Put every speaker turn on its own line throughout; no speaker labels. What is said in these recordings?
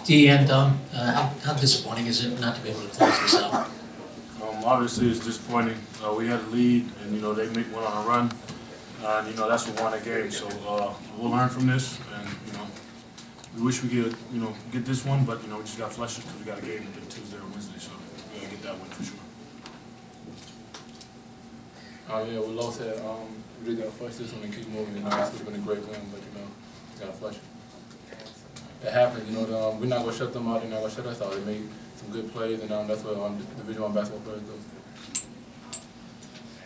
Dee, and how disappointing is it not to be able to close this out?
Obviously, it's disappointing. We had a lead, and they went on a run, and that's what won the game. So we'll learn from this, and we wish we could get this one, but we just got flushed because we got a game Tuesday or Wednesday, so we gotta get that win for sure.
Yeah, we lost it. We really gotta flush this one and keep moving. This would have been a great win, but gotta flush it. It happened. We're not gonna shut them out. They're not gonna shut us out. They made some good plays, and that's what Division I basketball players do.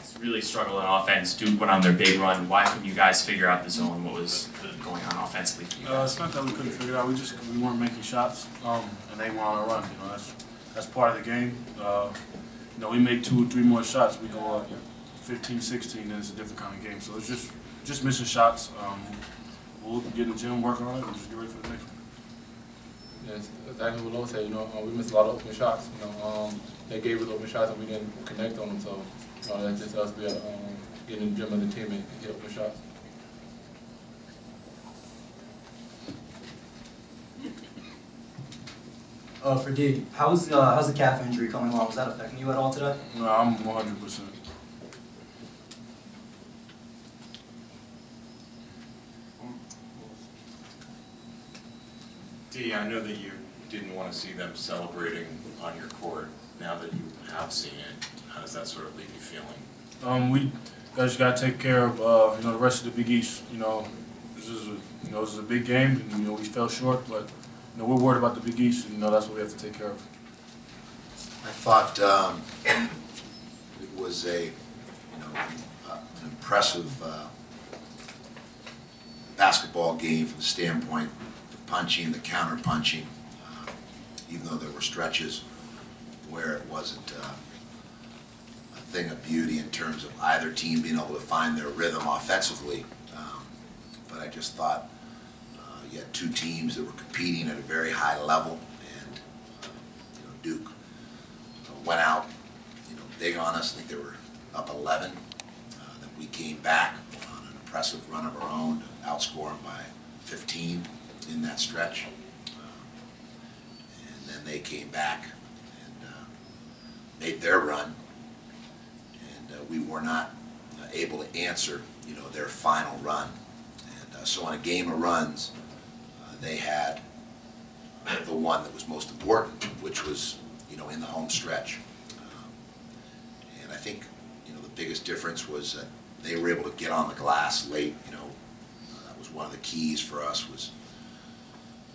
It's really struggled on offense. Duke went on their big run. Why couldn't you guys figure out the zone? What was going on offensively for you guys?
It's not that we couldn't figure it out. We weren't making shots, and they were on a run. That's part of the game. We make 2 or 3 more shots, we go up 15, 16, then it's a different kind of game. So it's just missing shots. We'll get in the gym, work on it, and just get ready for the next one.
Yes, exactly what Lo said. We missed a lot of open shots. They gave us open shots and we didn't connect on them. So, that's just us. We got get in the gym as a team and hit open shots.
For D, how's the calf injury coming along? Was that affecting you at all today?
No, I'm 100%.
D, I know that you didn't want to see them celebrating on your court. Now that you have seen it, how does that sort of leave you feeling?
We just got to take care of the rest of the Big East. This is a big game, and we fell short, but we're worried about the Big East, and that's what we have to take care of.
I thought it was an impressive basketball game from the standpoint of the punching, the counter punching, even though there were stretches where it wasn't a thing of beauty in terms of either team being able to find their rhythm offensively. But I just thought you had 2 teams that were competing at a very high level, and Duke went out big on us. I think they were up 11. Then we came back on an impressive run of our own to outscore them by 15 in that stretch. And then they came back and made their run, and we were not able to answer their final run. And so in a game of runs, they had the one that was most important, which was in the home stretch. And I think the biggest difference was that they were able to get on the glass late. That was one of the keys for us. Was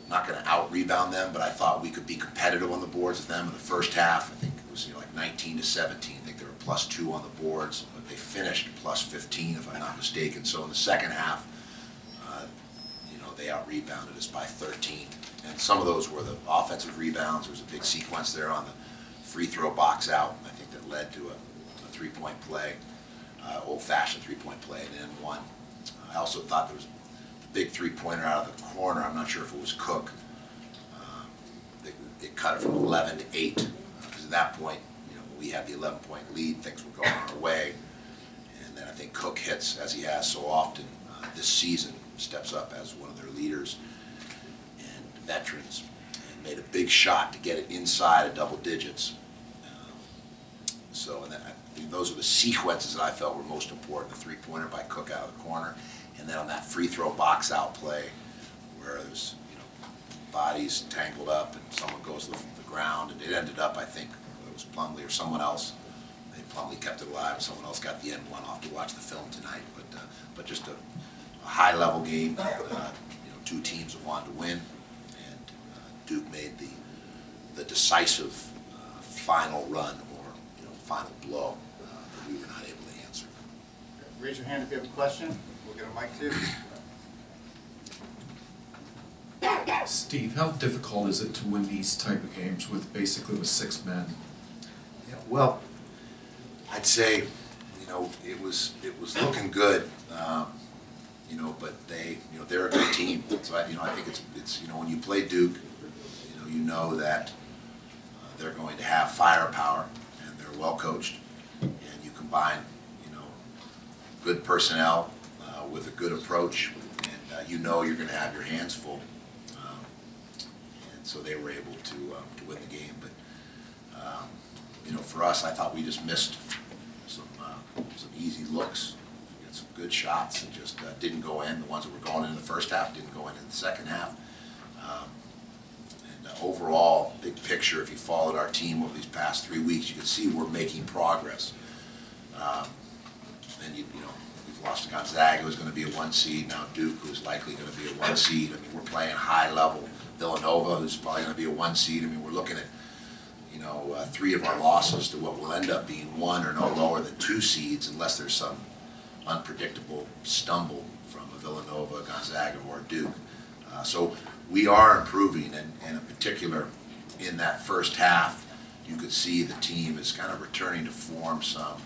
not going to out-rebound them, but I thought we could be competitive on the boards with them in the first half. I think it was like 19 to 17. I think they were +2 on the boards, but they finished +15, if I'm not mistaken. So in the second half, they out-rebounded us by 13. And some of those were the offensive rebounds. There was a big sequence there on the free throw box out, I think that led to a 3-point play, old-fashioned 3-point play, and then one. I also thought there was the big 3-pointer out of the corner. I'm not sure if it was Cook. They cut it from 11 to 8. Because at that point, we had the 11-point lead. Things were going our way. And then I think Cook hits, as he has so often this season, steps up as one of their leaders and veterans, and made a big shot to get it inside of double digits. So those are the sequences that I felt were most important. The 3-pointer by Cook out of the corner, and then on that free throw box out play where there's bodies tangled up and someone goes to the ground, and it ended up, I think it was Plumlee or someone else. I think Plumlee kept it alive. Someone else got the end one. I'll have to watch the film tonight, but just a high-level game. 2 teams that wanted to win, and Duke made the decisive final run or final blow that we were not able to answer.
Raise your hand if you have a question. We'll get a mic too.
Steve, how difficult is it to win these type of games with 6 men?
Yeah, well, I'd say it was looking good. But they're a good team. So I think it's when you play Duke, you know that they're going to have firepower and they're well coached, and you combine good personnel with a good approach, and you're going to have your hands full. And so they were able to win the game. But for us, I thought we just missed some easy looks, some good shots that just didn't go in. The ones that were going in the first half didn't go in the second half. Overall, big picture, if you followed our team over these past 3 weeks, you can see we're making progress. And we've lost to Gonzaga, who's going to be a 1 seed. Now Duke, who's likely going to be a 1 seed. I mean, we're playing high level. Villanova, who's probably going to be a 1 seed. I mean, we're looking at 3 of our losses to what will end up being 1 or no lower than 2 seeds, unless there's some unpredictable stumble from a Villanova, Gonzaga, or Duke. So we are improving, and in particular, in that first half, you could see the team is kind of returning to form some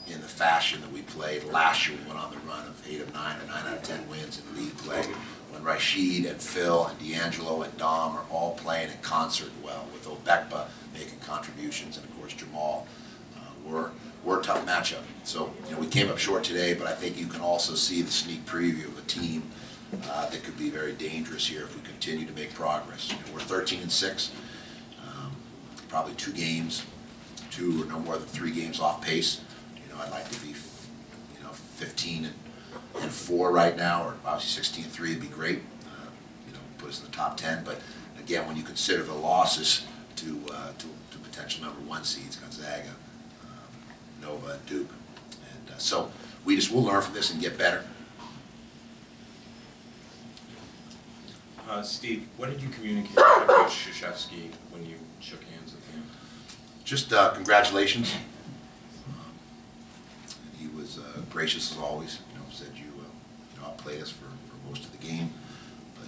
in the fashion that we played last year. We went on the run of 8 of 9 or 9 out of 10 wins in league play, when Rashid and Phil and D'Angelo and Dom are all playing in concert well, with Obekba making contributions, and of course Jamal. We're a tough matchup. So we came up short today, but I think you can also see the sneak preview of a team that could be very dangerous here if we continue to make progress. We're 13-6, probably 2 games, 2 or no more than 3 games off pace. I'd like to be 15-4 right now, or obviously 16-3 would be great. Put us in the top 10. But again, when you consider the losses to potential number 1 seeds, Gonzaga, Nova, and Duke, and so we'll learn from this and get better.
Steve, what did you communicate to Coach Krzyzewski when you shook hands with him?
Just congratulations. He was gracious as always. Said you outplayed us for most of the game, but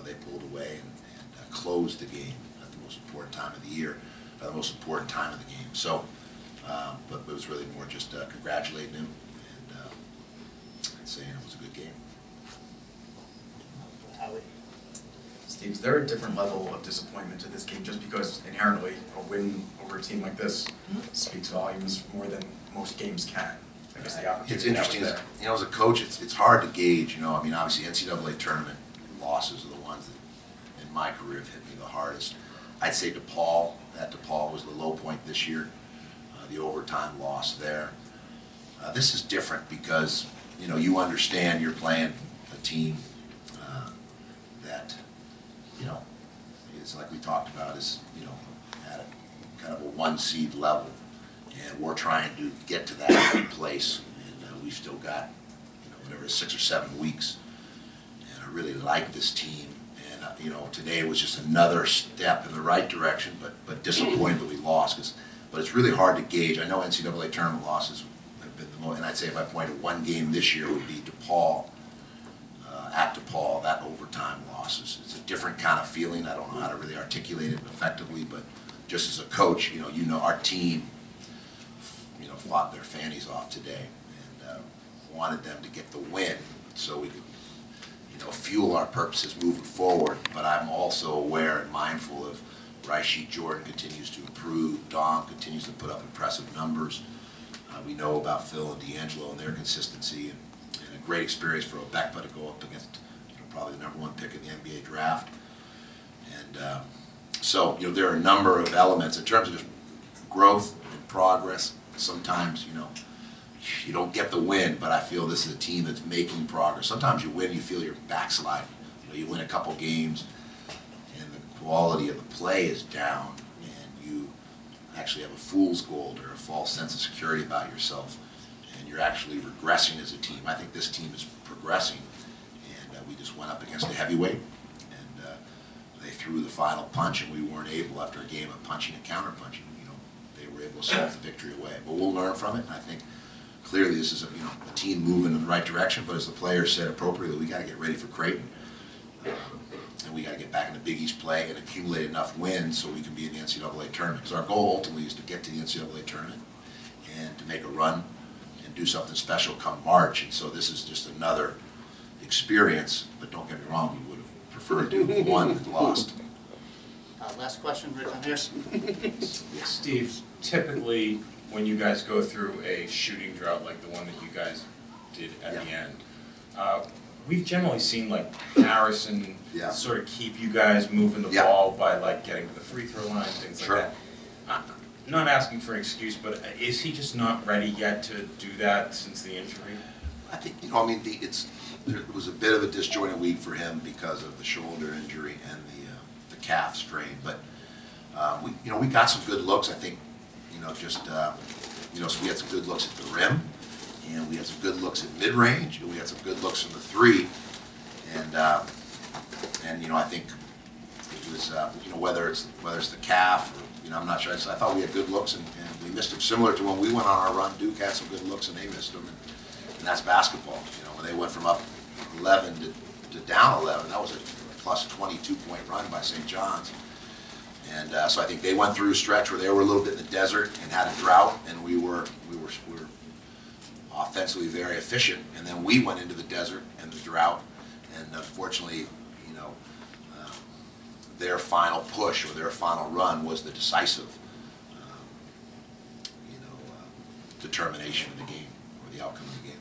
they pulled away and closed the game at the most important time of the year, the most important time of the game. So, but it was really more just congratulating him and saying it was a good game.
Steve, is there a different level of disappointment to this game just because inherently a win over a team like this speaks volumes more than most games can? I guess the opportunity.
It's interesting, as a coach, it's hard to gauge. I mean, obviously NCAA tournament losses are the ones that in my career have hit me the hardest. I'd say DePaul was the low point this year, the overtime loss there. This is different because you understand you're playing a team that it's like we talked about, is at a kind of a 1 seed level, and we're trying to get to that place, and we've still got whatever, 6 or 7 weeks, and I really like this team, and today was just another step in the right direction, but disappointed that we lost. But it's really hard to gauge. I know NCAA tournament losses have been the most, and I'd say if I point at 1 game this year, it would be DePaul. At DePaul, that overtime losses. It's a different kind of feeling. I don't know how to really articulate it effectively, but just as a coach, our team, fought their fannies off today and wanted them to get the win so we could, fuel our purposes moving forward. But I'm also aware and mindful of Rashid Jordan continues to improve. Dom continues to put up impressive numbers. We know about Phil and D'Angelo and their consistency, and a great experience for Obekba to go up against probably the #1 pick in the NBA draft. And so there are a number of elements in terms of just growth and progress. Sometimes you don't get the win, but I feel this is a team that's making progress. Sometimes you win, you feel you're backsliding. You win a couple games and the quality of the play is down, and you actually have a fool's gold or a false sense of security about yourself, and you're actually regressing as a team. I think this team is progressing, and we just went up against a heavyweight, and they threw the final punch, and we weren't able, after a game of punching and counter-punching, they were able to salt the victory away. But we'll learn from it, and I think clearly this is a team moving in the right direction, but as the players said appropriately, we got to get ready for Creighton. And we got to get back into Big East play and accumulate enough wins so we can be in the NCAA tournament. Because our goal ultimately is to get to the NCAA tournament and to make a run and do something special come March. And so this is just another experience, but don't get me wrong, we would have preferred to have won than lost.
Last question, right down here.
Steve, typically when you guys go through a shooting drought like the one that you guys did at the end, we've generally seen like Harrison
Yeah.
sort of keep you guys moving the
Yeah.
ball by like getting to the free throw line, things
Sure.
like that. Not asking for an excuse, but is he just not ready yet to do that since the injury?
I think, you know, I mean, it was a bit of a disjointed week for him because of the shoulder injury and the calf strain, but we got some good looks. I think, so we had some good looks at the rim, and we had some good looks at mid-range, and we had some good looks from the three, and I think it was, whether it's the calf or, I'm not sure. I thought we had good looks, and we missed them. Similar to when we went on our run, Duke had some good looks, and they missed them, and that's basketball. When they went from up 11 to down 11, that was a plus 22-point run by St. John's. And so I think they went through a stretch where they were a little bit in the desert and had a drought, and we were offensively very efficient. And then we went into the desert and the drought, and unfortunately, their final push or their final run was the decisive, determination of the game or the outcome of the game.